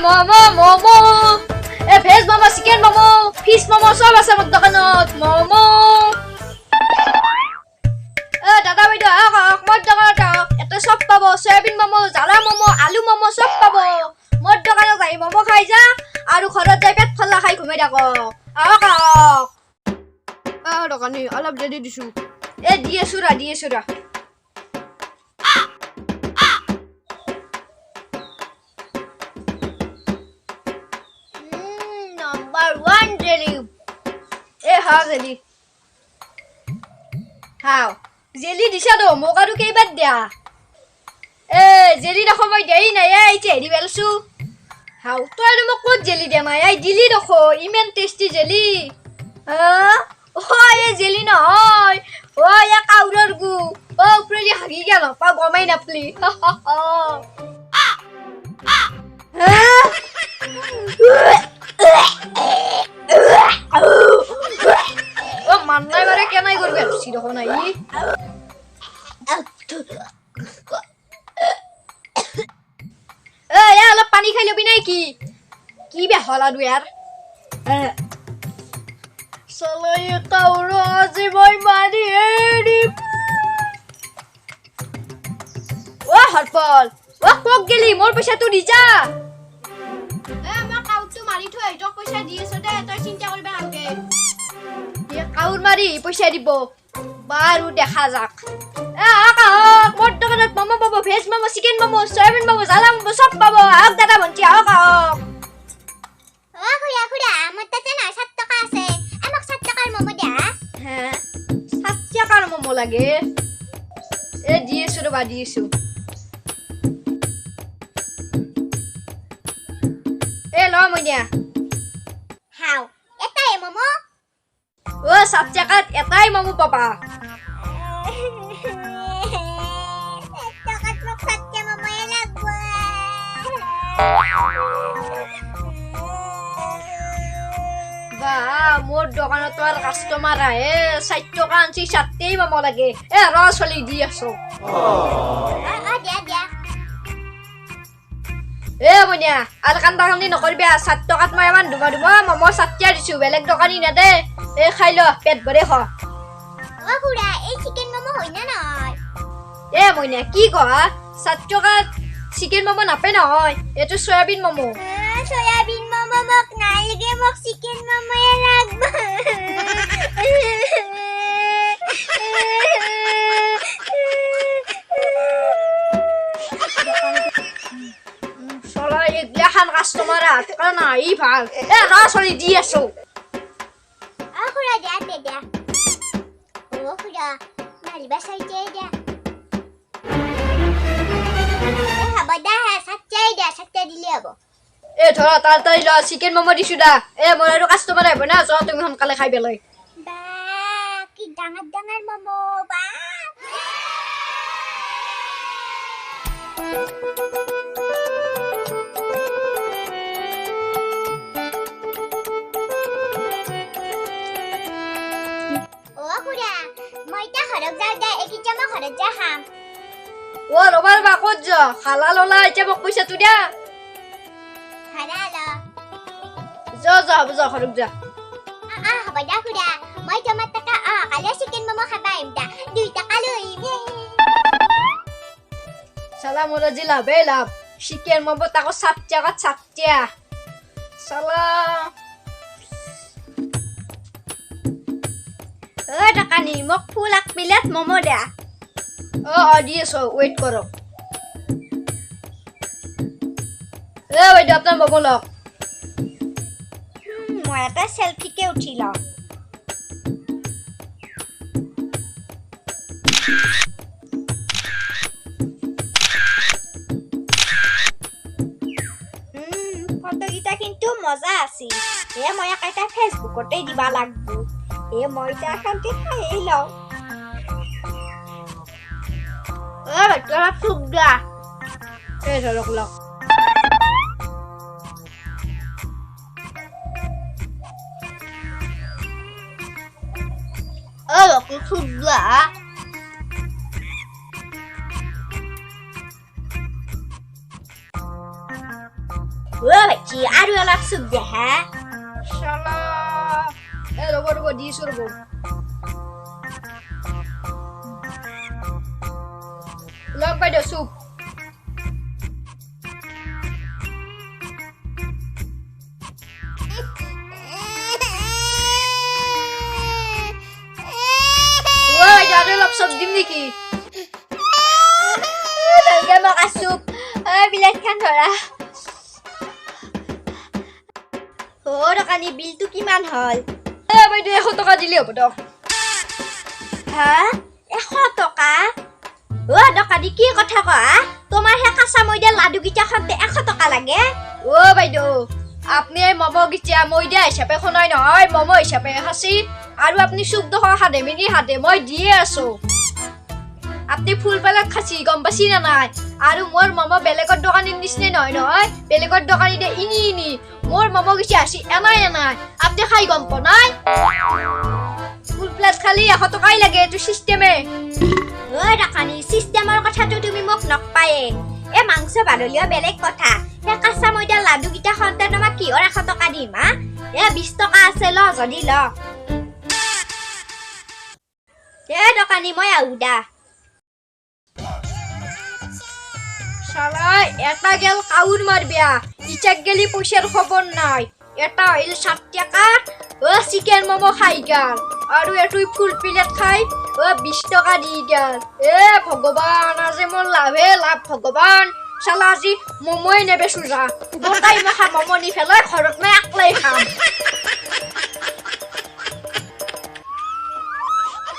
Momo veg momo chicken momo fish momo সব আছে মোৰ দোকানত মমো দাদা বাইদেউ আহক মোৰ দোকানত আহক এটা সব পাব সয়াবিন মমো জালা মমো আলু মমো সব পাব মোৰ দোকানত আহি মমো খাই যা আৰু ঘৰত যাই পেট ফালা খাই ঘুমাই থাকক আহক দোকানী অলপ দেৰি দিছো দি আছো ৰা Number 1 jelly. How jelly? How? Jelly disha do moka do kei bad dia. Jelly rakho moi dei na ai cheri belsu. How? To aru mo ko jelly dia mai ai dili rakho imen tasty jelly. Oh ye jelly na hoy. Oh ya kauror gu. Oh upre hagi gel pa gomai na pli. Mannai বারে কেনাই করবে সিরকম নাই অলপ পানী খাই লবি নাই কি বে হল আৰু ইয়াৰ চলাই কাউৰ আজি মই মাৰি এৰিম হৰপল কক গেলি মোৰ পইচাটো দি যা মাৰি থৈ তোক পইচা দি আছো দে তই চিন্তা কৰিবা নালগে কাউৰ মাৰি পইচা দিব বাৰু দেখা যাক মোৰ দোকানত মমো পাব veg momo chicken momo soybean momo জালা মমো সব পাব আহক দাদা ভণ্টি আহক খুড়া আমার তাতে না 7 টাকা আছে আমাক 7 টাকার মমো দিয়া 7 টাকার মমো লাগে দি আছো ৰবা দি আছো লো মইনা হাও এটাই মমো 7 টাকাত এটাই মমো পাবা টাকাত মোক 7 টা মমো লাগব বা মোর দোকানত তোর কাস্টমার আহে 7 টাকা আনছি 7টাই মমো লাগে চলি দি আছো দিয়া মইনা আর কান্দা কান্দি নকরবি 7 টাকাত মই এমান দুবা মমো 7টা দিছো বেলেগ দোকানী না দে খাই ল পেট ভরে খ খুড়া এই চিকেন মমো হই না নয় মইনা কি কহা 7 টাকাত চিকেন মমো নাপে নহয় এটো সয়াবিন মমো সয়াবিন মমো মোক নালগে মোক চিকেন মমো লাগব চলা এগলাখান কাস্টমার আটকা নাই ভাল চলি দি আছো খুড়া দিয়া খুড়া মালিবা চাইতে দিয়া হব দা 7টা দিলে হব ধৰা তাড়াতাড়ি ল চিকেন মমো দিছো দা মোৰ আৰু কাস্টমাৰ আহিব না যোৱা তুমি সোনকালে খাই পেলাই বা কি ডাঙৰ মমো বা খুড়া মই তা ঘৰত যাও দে একিটা মই ঘৰত যা খাম ৰবাৰ বা ক'ত যা হালাল ওলা এতিয়া মোক পইচাটো দিয়া হালাল যা হ'ব যা ঘৰত যা হ'ব দা খুড়া মই তোমাৰ টাকা কালি চিকেন মমো খাবা আহিম দা 2 টাকা লৈ চালা মোৰ আজি লাভেই লাভ চিকেন মমো তাকো 7 টাকাত 7টা চালা টাকানি মোক ফুল 1 প্লেট মমো দা দি আছো ওয়েট করো বাইদেউ আপনার মমো লওক মই এটা সেলফিকে উঠি লওঁ ফটোকেইটা কিন্তু মজা আছিল মই এটা ফেসবুকতে দিবা লাগব মই এটা এখানতে খাই লওঁ তোরা সুপ দা ধরক লওক সুপ দা অ' ভাইটি আৰু অলপ চুপ দে হা শালা ৰ'ব দিছোঁ ৰ'ব লগ বাইদেউ চুপ আৰু অলপ চব দিম নেকি ভালকে মকা চুপ বিলাহীখন ধৰা অ' দোকানী বিলটো কিমান হ'ল বাইদেউ 100 টকা দিলে হ'ব দিয়ক হা 100 টকা অ' দোকানী কি কথা কোৱা তোমাৰ সেই কাঁচা ময়দা লাডুকেইটা খাওঁতে 100 টকা লাগে বাইদেউ আপুনি মমো গিতিয়া ময়দা হিচাপে শুনাই নহয় মমো হিচাপে খাচি আৰু আপুনি চুপ দখৰ হাতে মিনি হাতে মই দিয়ে আছো আপুনি ফুল পেলাত খাচি গম পাছি না নাই আৰু মোৰ মমো বেলেগৰ দোকানীৰ নিচিনা নহয় বেলেগৰ দোকানী দে ইনি মোৰ মমো গিছি আসি এনাই আপুনি খাই গম পোৱা নাই ফুল প্লেট খালি 100 টকাই লাগে এইটো চিষ্টেমে অ' দোকানী চিষ্টেমৰ কথাটো তুমি মোক নকপায়ে এই মাংস বাদলিও বেলেগ কথা সেই কাঁচা ময়দা লাডুকেইটা খাওঁতে তোমাক কিহৰ 100 টকা দিম হা 20 টকা আছে ল যদি ল দোকানী মই আহো দা শালা এটা গেল কাউর মারবিয়া ইচাক গেলি পয়সার খবর নাই এটা হইল 60 টাকা চিকেন মোমো খাই গেল আৰু এটুই ফুল প্লেট খাই 20 টাকা দি গেল ভগবান আজি মোৰ লাভে লাভ ভগবান শালা আজি মোমোই নেবে সুজা গোটাই মাখা মোমো নি ফেলাই ঘৰত মই একলাই খাম